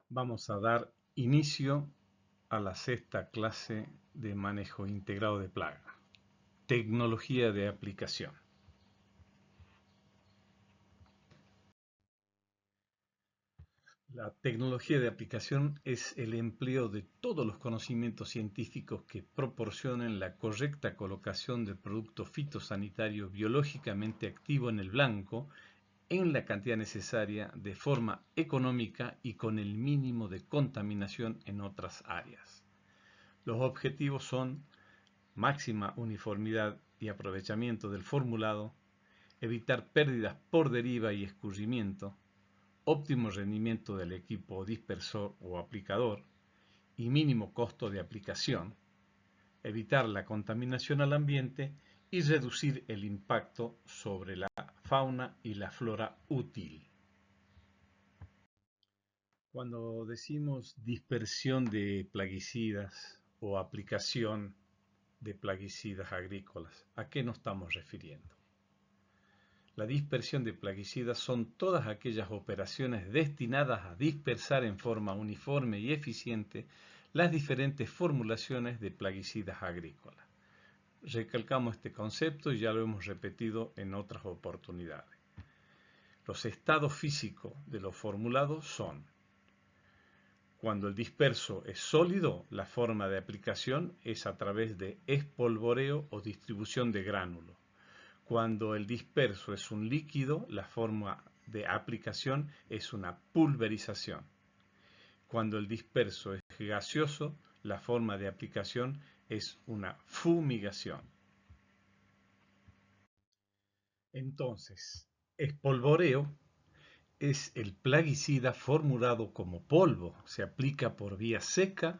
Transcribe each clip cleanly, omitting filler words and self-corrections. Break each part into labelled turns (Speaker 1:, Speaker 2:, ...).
Speaker 1: Vamos a dar inicio a la sexta clase de manejo integrado de plaga, tecnología de aplicación. La tecnología de aplicación es el empleo de todos los conocimientos científicos que proporcionen la correcta colocación del producto fitosanitario biológicamente activo en el blanco en la cantidad necesaria de forma económica y con el mínimo de contaminación en otras áreas. Los objetivos son máxima uniformidad y aprovechamiento del formulado, evitar pérdidas por deriva y escurrimiento, óptimo rendimiento del equipo dispersor o aplicador y mínimo costo de aplicación, evitar la contaminación al ambiente y reducir el impacto sobre la fauna y la flora útil. Cuando decimos dispersión de plaguicidas o aplicación de plaguicidas agrícolas, ¿a qué nos estamos refiriendo? La dispersión de plaguicidas son todas aquellas operaciones destinadas a dispersar en forma uniforme y eficiente las diferentes formulaciones de plaguicidas agrícolas. Recalcamos este concepto y ya lo hemos repetido en otras oportunidades. Los estados físicos de los formulados son: cuando el disperso es sólido, la forma de aplicación es a través de espolvoreo o distribución de gránulos. Cuando el disperso es un líquido, la forma de aplicación es una pulverización. Cuando el disperso es gaseoso, la forma de aplicación es una fumigación. Entonces, espolvoreo es el plaguicida formulado como polvo. Se aplica por vía seca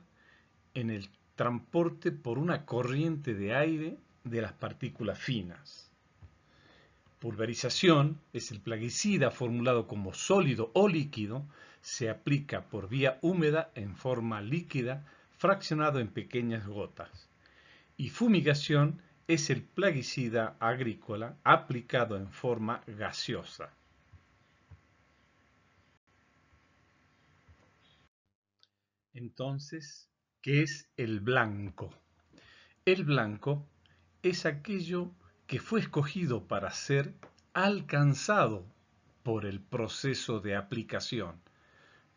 Speaker 1: en el transporte por una corriente de aire de las partículas finas. Pulverización es el plaguicida formulado como sólido o líquido, se aplica por vía húmeda en forma líquida, fraccionado en pequeñas gotas. Y fumigación es el plaguicida agrícola aplicado en forma gaseosa. Entonces, ¿qué es el blanco? El blanco es aquello que fue escogido para ser alcanzado por el proceso de aplicación.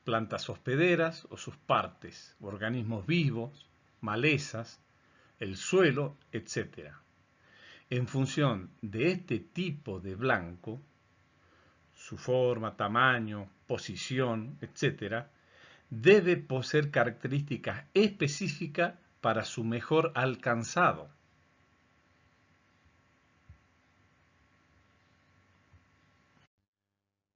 Speaker 1: Plantas hospederas o sus partes, organismos vivos, malezas, el suelo, etc. En función de este tipo de blanco, su forma, tamaño, posición, etc., debe poseer características específicas para su mejor alcanzado.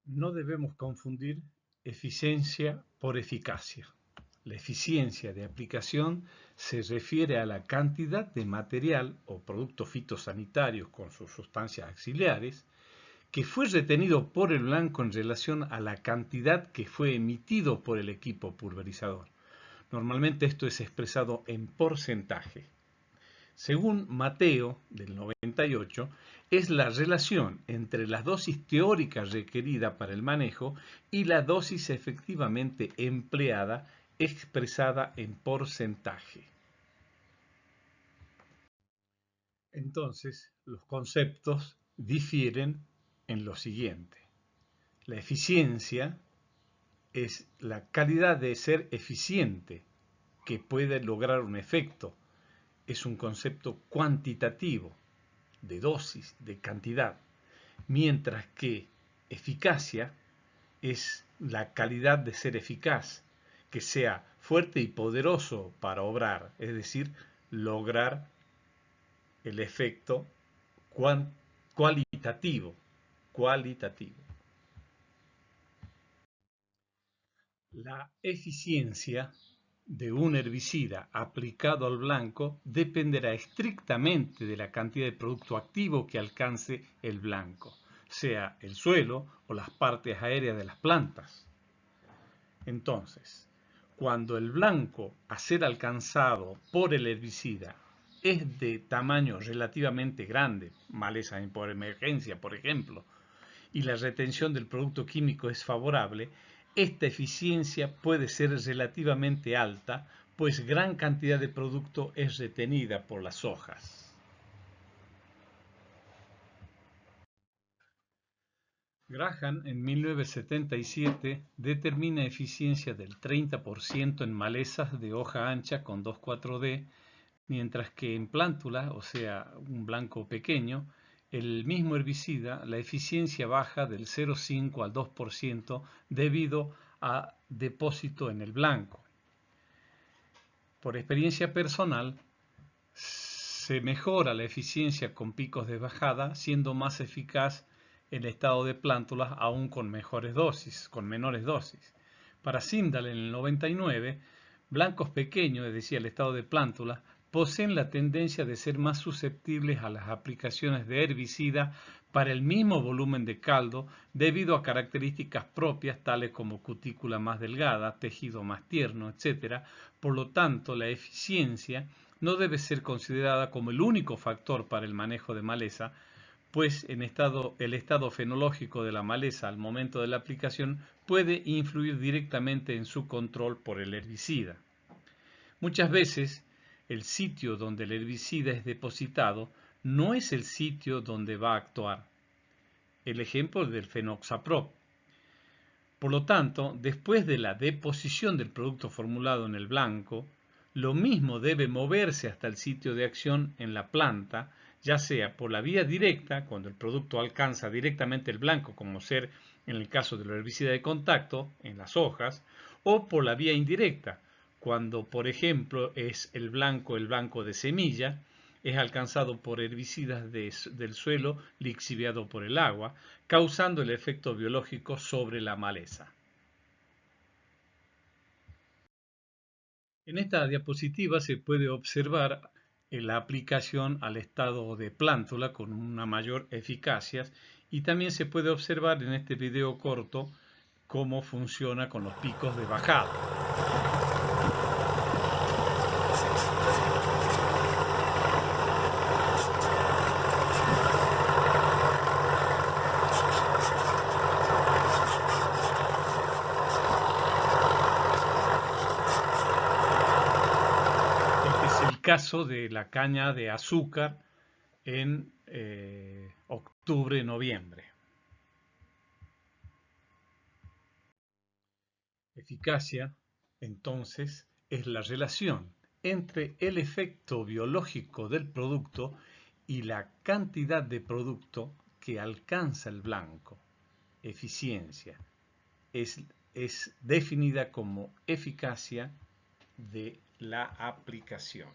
Speaker 1: No debemos confundir eficiencia por eficacia. La eficiencia de aplicación se refiere a la cantidad de material o productos fitosanitarios con sus sustancias auxiliares que fue retenido por el blanco en relación a la cantidad que fue emitido por el equipo pulverizador. Normalmente esto es expresado en porcentaje. Según Mateo, del 98, es la relación entre la dosis teórica requerida para el manejo y la dosis efectivamente empleada expresada en porcentaje. Entonces, los conceptos difieren en lo siguiente. La eficiencia es la calidad de ser eficiente que puede lograr un efecto. Es un concepto cuantitativo, de dosis, de cantidad, mientras que eficacia es la calidad de ser eficaz, que sea fuerte y poderoso para obrar, es decir, lograr el efecto cualitativo. La eficiencia de un herbicida aplicado al blanco dependerá estrictamente de la cantidad de producto activo que alcance el blanco, sea el suelo o las partes aéreas de las plantas. Entonces, cuando el blanco a ser alcanzado por el herbicida es de tamaño relativamente grande, maleza por emergencia, por ejemplo, y la retención del producto químico es favorable, esta eficiencia puede ser relativamente alta, pues gran cantidad de producto es retenida por las hojas. Graham en 1977 determina eficiencia del 30% en malezas de hoja ancha con 2,4-D, mientras que en plántulas, o sea, un blanco pequeño, el mismo herbicida, la eficiencia baja del 0,5 al 2% debido a depósito en el blanco. Por experiencia personal, se mejora la eficiencia con picos de bajada, siendo más eficaz el estado de plántulas aún con menores dosis. Para Simdahl en el 99, blancos pequeños, es decir, el estado de plántulas, poseen la tendencia de ser más susceptibles a las aplicaciones de herbicida para el mismo volumen de caldo debido a características propias tales como cutícula más delgada, tejido más tierno, etc. Por lo tanto, la eficiencia no debe ser considerada como el único factor para el manejo de maleza, pues el estado fenológico de la maleza al momento de la aplicación puede influir directamente en su control por el herbicida. Muchas veces, el sitio donde el herbicida es depositado no es el sitio donde va a actuar. El ejemplo del Fenoxaprop. Por lo tanto, después de la deposición del producto formulado en el blanco, lo mismo debe moverse hasta el sitio de acción en la planta, ya sea por la vía directa, cuando el producto alcanza directamente el blanco, como ser en el caso del herbicida de contacto, en las hojas, o por la vía indirecta, cuando, por ejemplo, es el blanco de semilla, es alcanzado por herbicidas del suelo lixiviado por el agua, causando el efecto biológico sobre la maleza. En esta diapositiva se puede observar la aplicación al estado de plántula con una mayor eficacia y también se puede observar en este video corto cómo funciona con los picos de bajada. Caso de la caña de azúcar en octubre-noviembre. Eficacia, entonces, es la relación entre el efecto biológico del producto y la cantidad de producto que alcanza el blanco. Eficiencia es definida como eficacia de la aplicación.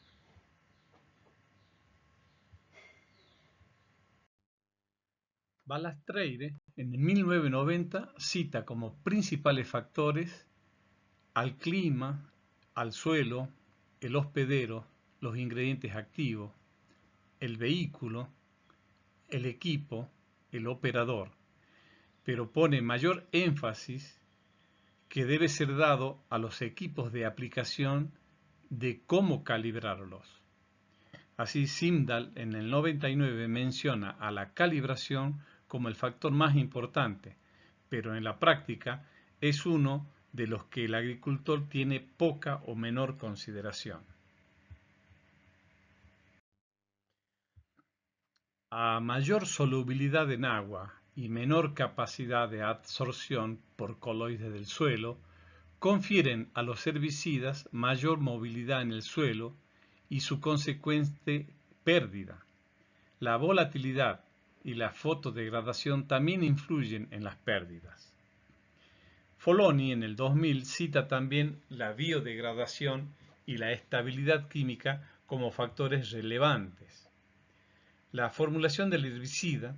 Speaker 1: Balastreire, en 1990, cita como principales factores al clima, al suelo, el hospedero, los ingredientes activos, el vehículo, el equipo, el operador, pero pone mayor énfasis que debe ser dado a los equipos de aplicación de cómo calibrarlos. Así, Simdahl en el 99 menciona a la calibración como el factor más importante, pero en la práctica es uno de los que el agricultor tiene poca o menor consideración. A mayor solubilidad en agua y menor capacidad de absorción por coloides del suelo, confieren a los herbicidas mayor movilidad en el suelo y su consecuente pérdida. La volatilidad y la fotodegradación también influyen en las pérdidas. Foloni en el 2000 cita también la biodegradación y la estabilidad química como factores relevantes. La formulación del herbicida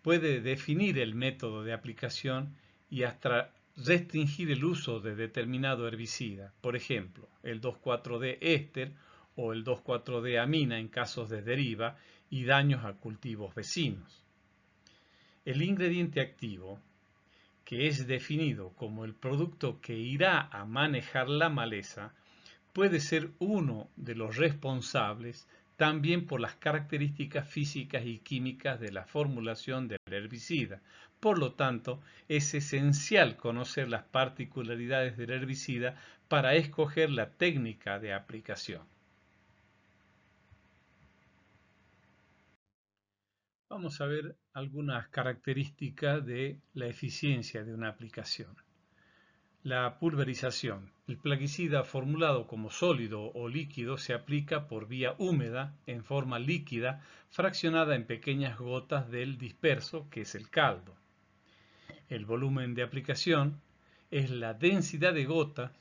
Speaker 1: puede definir el método de aplicación y hasta restringir el uso de determinado herbicida, por ejemplo, el 2,4-D éster o el 2,4-D amina en casos de deriva y daños a cultivos vecinos. El ingrediente activo, que es definido como el producto que irá a manejar la maleza, puede ser uno de los responsables también por las características físicas y químicas de la formulación del herbicida. por lo tanto, es esencial conocer las particularidades del herbicida para escoger la técnica de aplicación. Vamos a ver algunas características de la eficiencia de una aplicación. La pulverización. El plaguicida formulado como sólido o líquido se aplica por vía húmeda, en forma líquida, fraccionada en pequeñas gotas del disperso, que es el caldo. El volumen de aplicación es la densidad de gotas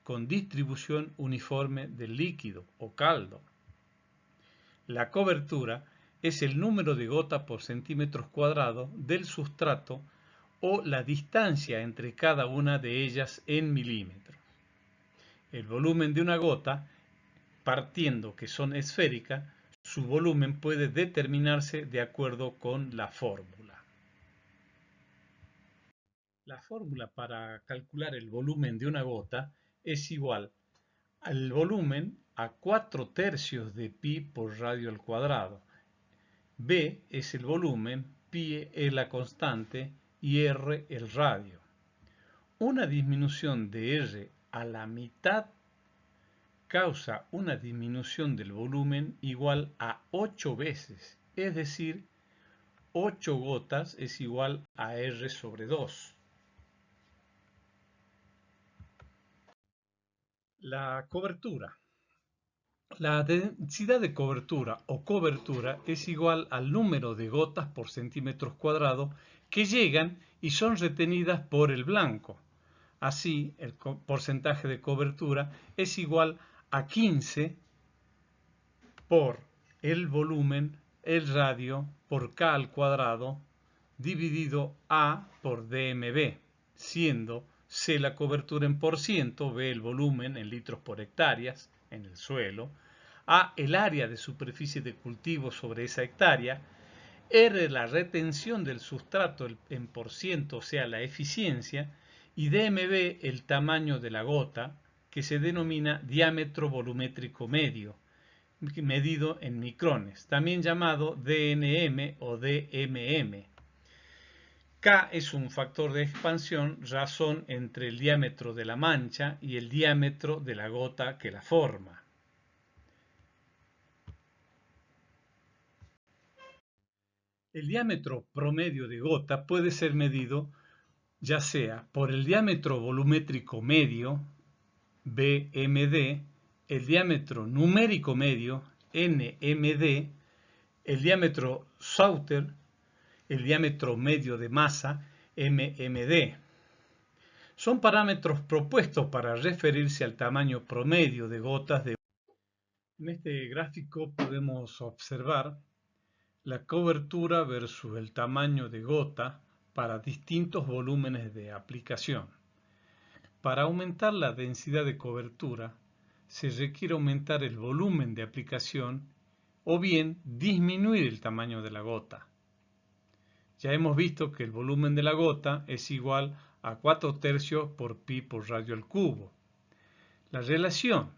Speaker 1: con distribución uniforme del líquido o caldo. La cobertura es el número de gotas por centímetros cuadrados del sustrato o la distancia entre cada una de ellas en milímetros. El volumen de una gota, partiendo que son esféricas, su volumen puede determinarse de acuerdo con la fórmula. La fórmula para calcular el volumen de una gota es igual al volumen a 4/3 de pi por radio al cuadrado. B es el volumen, pi es la constante y R el radio. Una disminución de R a la mitad causa una disminución del volumen igual a 8 veces, es decir, 8 gotas es igual a R sobre 2. La cobertura. La densidad de cobertura o cobertura es igual al número de gotas por centímetros cuadrados que llegan y son retenidas por el blanco. Así, el porcentaje de cobertura es igual a 15 por el volumen, el radio, por K al cuadrado, dividido A por DMB, siendo C la cobertura en por ciento, B el volumen en litros por hectáreas en el suelo, A el área de superficie de cultivo sobre esa hectárea, R la retención del sustrato en por ciento, o sea la eficiencia, y DMB el tamaño de la gota, que se denomina diámetro volumétrico medio, medido en micrones, también llamado DNM o DMM. K es un factor de expansión, razón entre el diámetro de la mancha y el diámetro de la gota que la forma. El diámetro promedio de gota puede ser medido ya sea por el diámetro volumétrico medio, BMD, el diámetro numérico medio, NMD, el diámetro Sauter, el diámetro medio de masa, MMD. Son parámetros propuestos para referirse al tamaño promedio de gotas de... En este gráfico podemos observar la cobertura versus el tamaño de gota para distintos volúmenes de aplicación. Para aumentar la densidad de cobertura, se requiere aumentar el volumen de aplicación o bien disminuir el tamaño de la gota. Ya hemos visto que el volumen de la gota es igual a 4/3 por pi por radio al cubo. La relación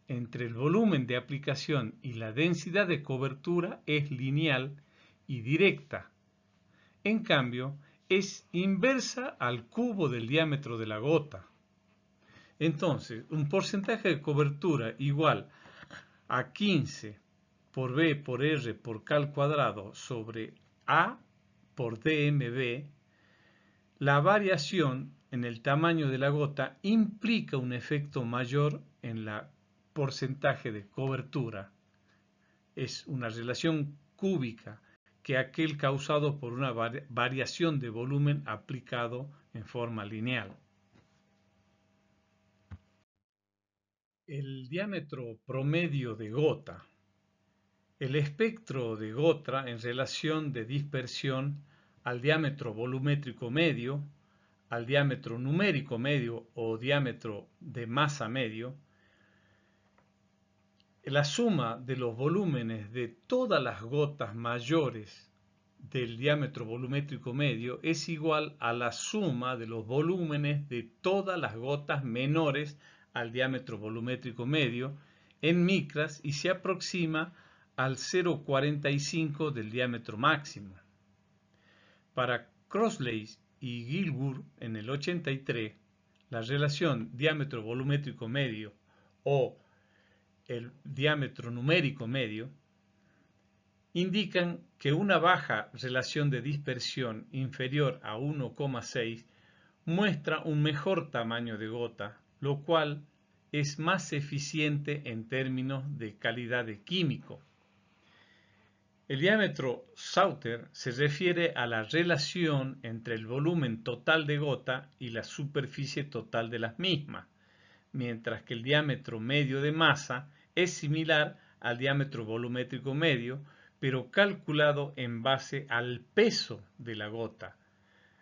Speaker 1: entre el volumen de aplicación y la densidad de cobertura es lineal y directa. En cambio, es inversa al cubo del diámetro de la gota. Entonces, un porcentaje de cobertura igual a 15 por B por R por K al cuadrado sobre A por DMB, la variación en el tamaño de la gota implica un efecto mayor en la porcentaje de cobertura. Es una relación cúbica que aquel causado por una variación de volumen aplicado en forma lineal. El diámetro promedio de gota. El espectro de gota en relación de dispersión al diámetro volumétrico medio, al diámetro numérico medio o diámetro de masa medio. La suma de los volúmenes de todas las gotas mayores del diámetro volumétrico medio es igual a la suma de los volúmenes de todas las gotas menores al diámetro volumétrico medio en micras y se aproxima al 0,45 del diámetro máximo. Para Crossley y Gilmour en el 83, la relación diámetro volumétrico medio o el diámetro numérico medio indican que una baja relación de dispersión inferior a 1,6 muestra un mejor tamaño de gota, lo cual es más eficiente en términos de calidad de químico. El diámetro Sauter se refiere a la relación entre el volumen total de gota y la superficie total de las mismas, mientras que el diámetro medio de masa es similar al diámetro volumétrico medio, pero calculado en base al peso de la gota,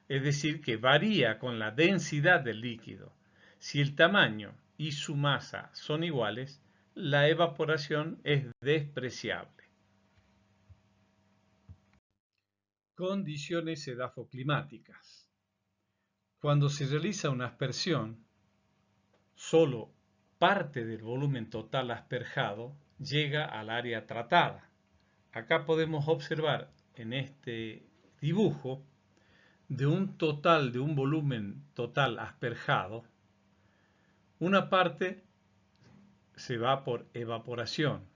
Speaker 1: es decir, que varía con la densidad del líquido. Si el tamaño y su masa son iguales, la evaporación es despreciable. Condiciones edafoclimáticas. Cuando se realiza una aspersión, solo parte del volumen total asperjado llega al área tratada. Acá podemos observar en este dibujo de un volumen total asperjado, una parte se va por evaporación,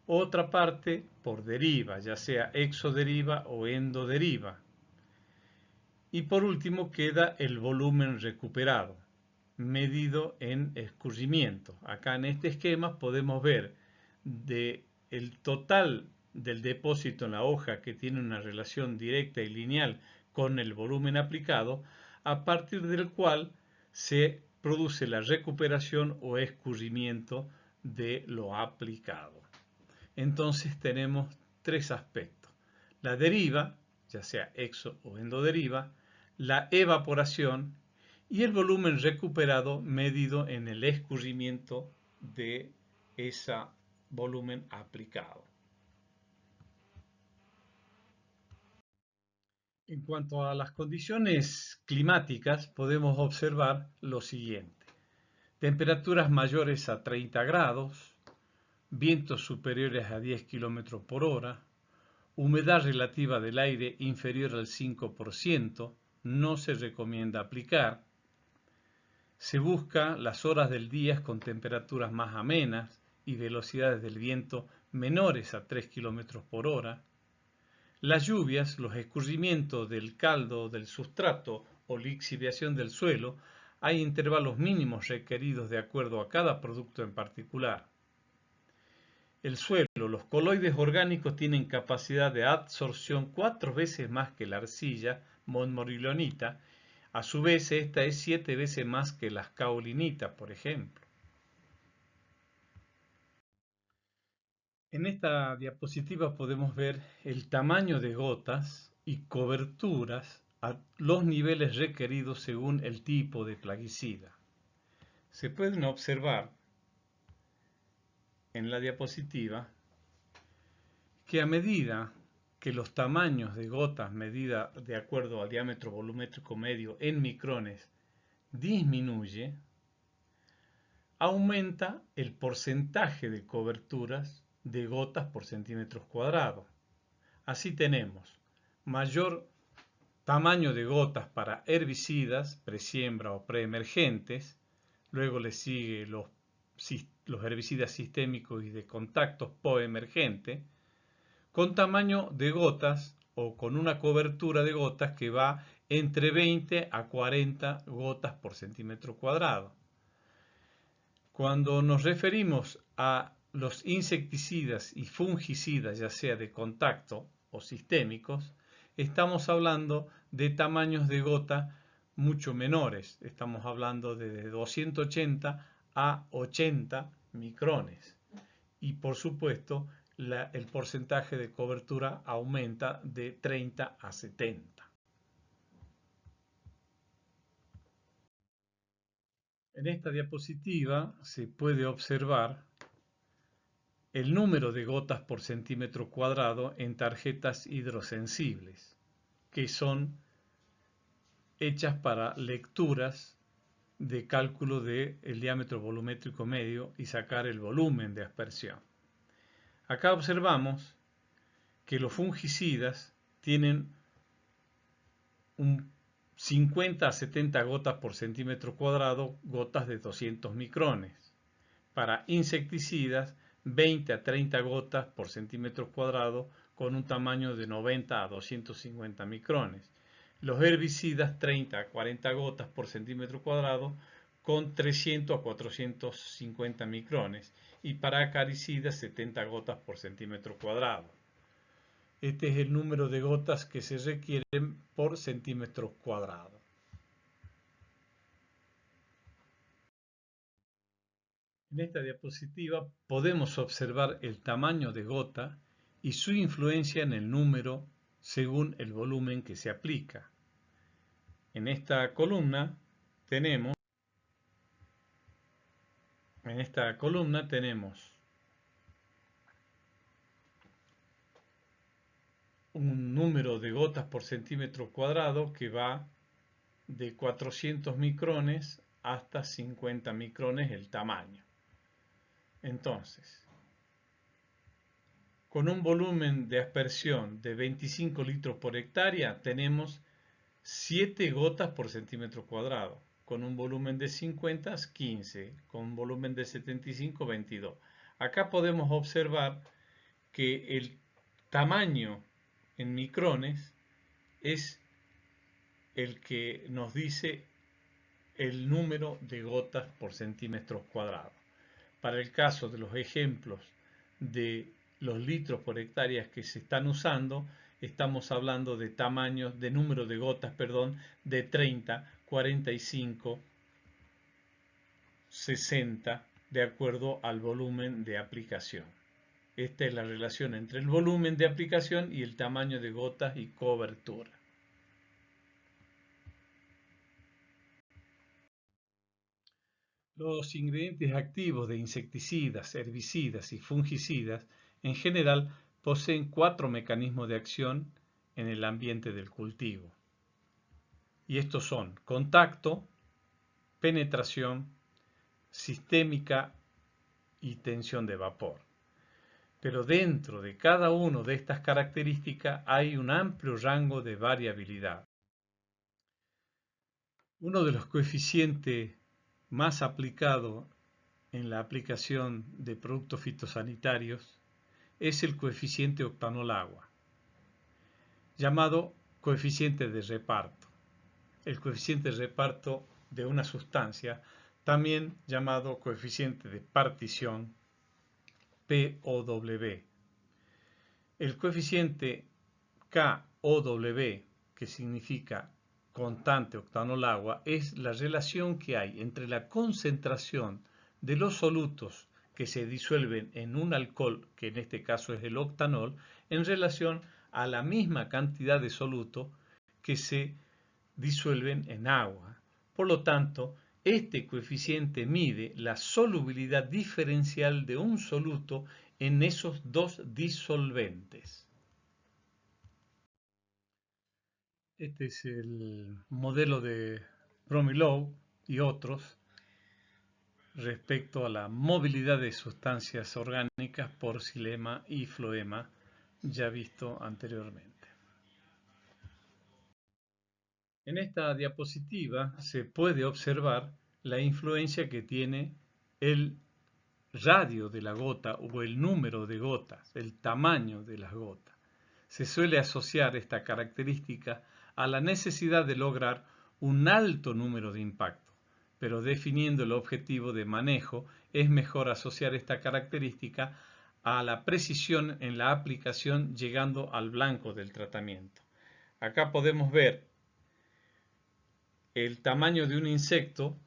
Speaker 1: otra parte por deriva, ya sea exoderiva o endoderiva. Y por último queda el volumen recuperado, medido en escurrimiento. Acá en este esquema podemos ver el total del depósito en la hoja, que tiene una relación directa y lineal con el volumen aplicado, a partir del cual se produce la recuperación o escurrimiento de lo aplicado. Entonces tenemos tres aspectos: la deriva, ya sea exo o endoderiva, la evaporación y el volumen recuperado medido en el escurrimiento de ese volumen aplicado. En cuanto a las condiciones climáticas, podemos observar lo siguiente: temperaturas mayores a 30 grados, vientos superiores a 10 km por hora, humedad relativa del aire inferior al 5%, no se recomienda aplicar. Se busca las horas del día con temperaturas más amenas y velocidades del viento menores a 3 km por hora. Las lluvias, los escurrimientos del caldo del sustrato o lixiviación del suelo, hay intervalos mínimos requeridos de acuerdo a cada producto en particular. El suelo, los coloides orgánicos tienen capacidad de absorción 4 veces más que la arcilla montmorillonita. A su vez, esta es 7 veces más que las caolinitas, por ejemplo. En esta diapositiva podemos ver el tamaño de gotas y coberturas a los niveles requeridos según el tipo de plaguicida. Se pueden observar en la diapositiva que a medida que los tamaños de gotas medidas de acuerdo al diámetro volumétrico medio en micrones disminuye, aumenta el porcentaje de coberturas de gotas por centímetros cuadrados. Así tenemos mayor tamaño de gotas para herbicidas, presiembra o preemergentes, luego le sigue los herbicidas sistémicos y de contactos poemergente, con tamaño de gotas o con una cobertura de gotas que va entre 20 a 40 gotas por centímetro cuadrado. Cuando nos referimos a los insecticidas y fungicidas, ya sea de contacto o sistémicos, estamos hablando de tamaños de gota mucho menores. Estamos hablando de 280 a 80 micrones. Y por supuesto, el porcentaje de cobertura aumenta de 30 a 70. En esta diapositiva se puede observar el número de gotas por centímetro cuadrado en tarjetas hidrosensibles, que son hechas para lecturas de cálculo del diámetro volumétrico medio y sacar el volumen de aspersión. Acá observamos que los fungicidas tienen un 50 a 70 gotas por centímetro cuadrado, gotas de 200 micrones. Para insecticidas, 20 a 30 gotas por centímetro cuadrado con un tamaño de 90 a 250 micrones. Los herbicidas, 30 a 40 gotas por centímetro cuadrado con 300 a 450 micrones. Y para acaricidas, 70 gotas por centímetro cuadrado. Este es el número de gotas que se requieren por centímetro cuadrado. En esta diapositiva podemos observar el tamaño de gota y su influencia en el número según el volumen que se aplica. En esta columna tenemos un número de gotas por centímetro cuadrado que va de 400 micrones hasta 50 micrones el tamaño. Entonces, con un volumen de aspersión de 25 litros por hectárea, tenemos 7 gotas por centímetro cuadrado. Con un volumen de 50, 15. Con un volumen de 75, 22. Acá podemos observar que el tamaño en micrones es el que nos dice el número de gotas por centímetro cuadrado. Para el caso de los ejemplos de los litros por hectárea que se están usando, estamos hablando de tamaños, de número de gotas, de 30, 45, 60, de acuerdo al volumen de aplicación. Esta es la relación entre el volumen de aplicación y el tamaño de gotas y cobertura. Los ingredientes activos de insecticidas, herbicidas y fungicidas en general poseen 4 mecanismos de acción en el ambiente del cultivo. Y estos son contacto, penetración, sistémica y tensión de vapor. Pero dentro de cada una de estas características hay un amplio rango de variabilidad. Uno de los coeficientes más aplicados en la aplicación de productos fitosanitarios es el coeficiente octanol-agua, llamado coeficiente de reparto. El coeficiente de reparto de una sustancia, también llamado coeficiente de partición, POW. El coeficiente KOW, que significa constante octanol-agua, es la relación que hay entre la concentración de los solutos que se disuelven en un alcohol, que en este caso es el octanol, en relación a la misma cantidad de soluto que se disuelven en agua. Por lo tanto, este coeficiente mide la solubilidad diferencial de un soluto en esos dos disolventes. Este es el modelo de Bromilov y otros respecto a la movilidad de sustancias orgánicas por xilema y floema, ya visto anteriormente. En esta diapositiva se puede observar la influencia que tiene el radio de la gota o el número de gotas, el tamaño de las gotas. Se suele asociar esta característica a la necesidad de lograr un alto número de impactos, pero definiendo el objetivo de manejo es mejor asociar esta característica a la precisión en la aplicación llegando al blanco del tratamiento. Acá podemos ver el tamaño de un insecto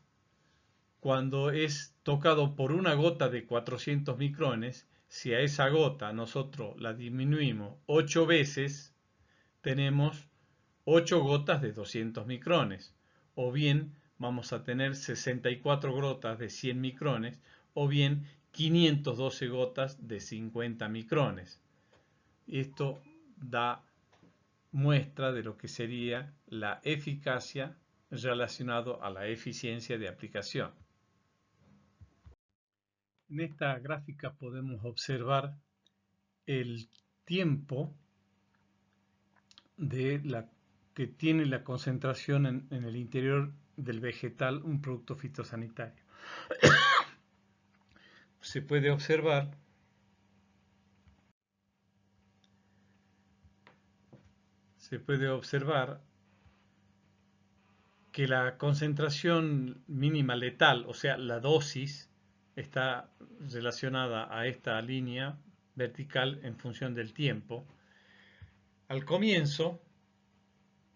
Speaker 1: cuando es tocado por una gota de 400 micrones. Si a esa gota nosotros la disminuimos 8 veces, tenemos 8 gotas de 200 micrones, o bien vamos a tener 64 gotas de 100 micrones, o bien 512 gotas de 50 micrones. Esto da muestra de lo que sería la eficacia relacionado a la eficiencia de aplicación. En esta gráfica podemos observar el tiempo de la que tiene la concentración en el interior del vegetal un producto fitosanitario. Se puede observar que la concentración mínima letal, o sea, la dosis, está relacionada a esta línea vertical en función del tiempo. Al comienzo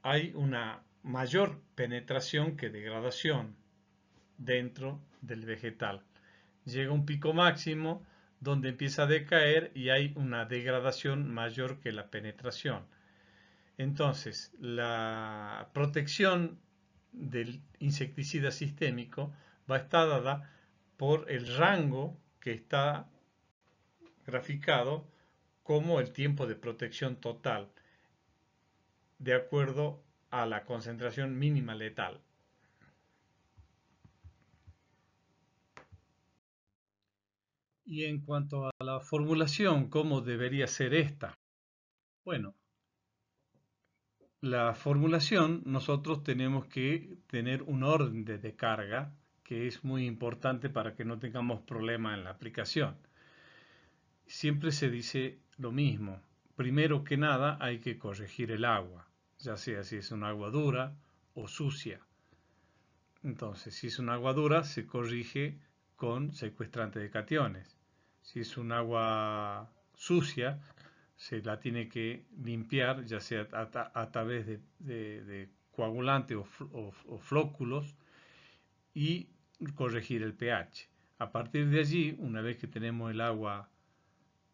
Speaker 1: hay una mayor penetración que degradación dentro del vegetal. Llega un pico máximo donde empieza a decaer y hay una degradación mayor que la penetración. Entonces, la protección del insecticida sistémico va a estar dada por el rango que está graficado como el tiempo de protección total, de acuerdo a la concentración mínima letal. Y en cuanto a la formulación, ¿cómo debería ser esta? Bueno, la formulación, nosotros tenemos que tener un orden de descarga que es muy importante para que no tengamos problema en la aplicación. Siempre se dice lo mismo. Primero que nada hay que corregir el agua, ya sea si es un agua dura o sucia. Entonces, si es un agua dura, se corrige con secuestrante de cationes. Si es un agua sucia, se la tiene que limpiar, ya sea a través de coagulante o flóculos, y corregir el pH. A partir de allí, una vez que tenemos el agua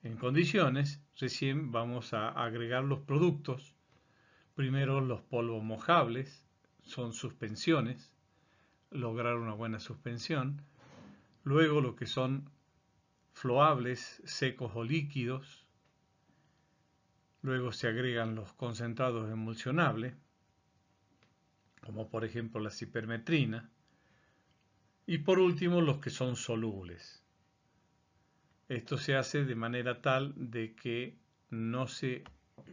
Speaker 1: en condiciones, recién vamos a agregar los productos. Primero los polvos mojables, son suspensiones, lograr una buena suspensión. Luego lo que son floables, secos o líquidos. Luego se agregan los concentrados emulsionables, como por ejemplo la cipermetrina. Y por último los que son solubles. Esto se hace de manera tal de que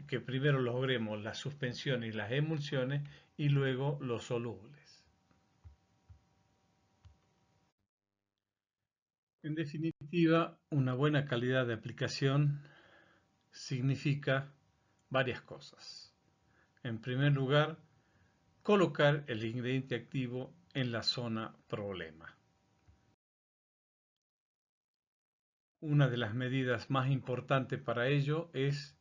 Speaker 1: que primero logremos la suspensión y las emulsiones y luego los solubles. En definitiva, una buena calidad de aplicación significa varias cosas. En primer lugar, colocar el ingrediente activo en la zona problema. Una de las medidas más importantes para ello es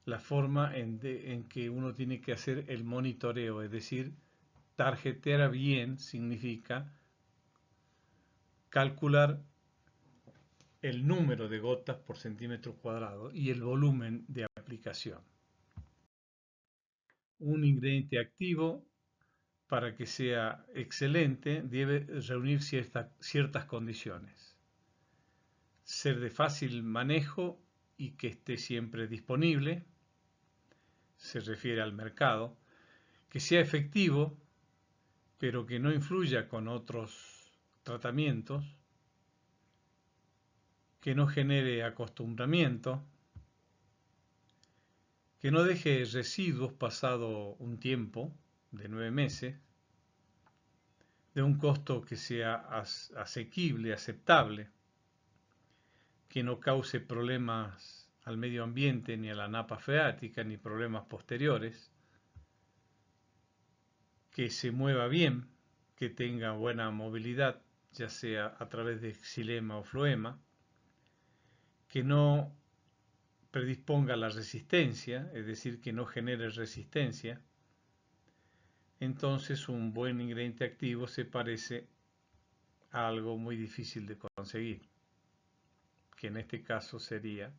Speaker 1: la forma en que uno tiene que hacer el monitoreo, es decir, tarjetear bien significa calcular el número de gotas por centímetro cuadrado y el volumen de aplicación. Un ingrediente activo, para que sea excelente, debe reunir ciertas condiciones. Ser de fácil manejo y que esté siempre disponible, se refiere al mercado, que sea efectivo, pero que no influya con otros tratamientos, que no genere acostumbramiento, que no deje residuos pasado un tiempo de 9 meses, de un costo que sea asequible, aceptable, que no cause problemas al medio ambiente ni a la napa freática ni problemas posteriores, que se mueva bien, que tenga buena movilidad, ya sea a través de xilema o floema, que no predisponga a la resistencia, es decir, que no genere resistencia. Entonces un buen ingrediente activo se parece a algo muy difícil de conseguir, que en este caso sería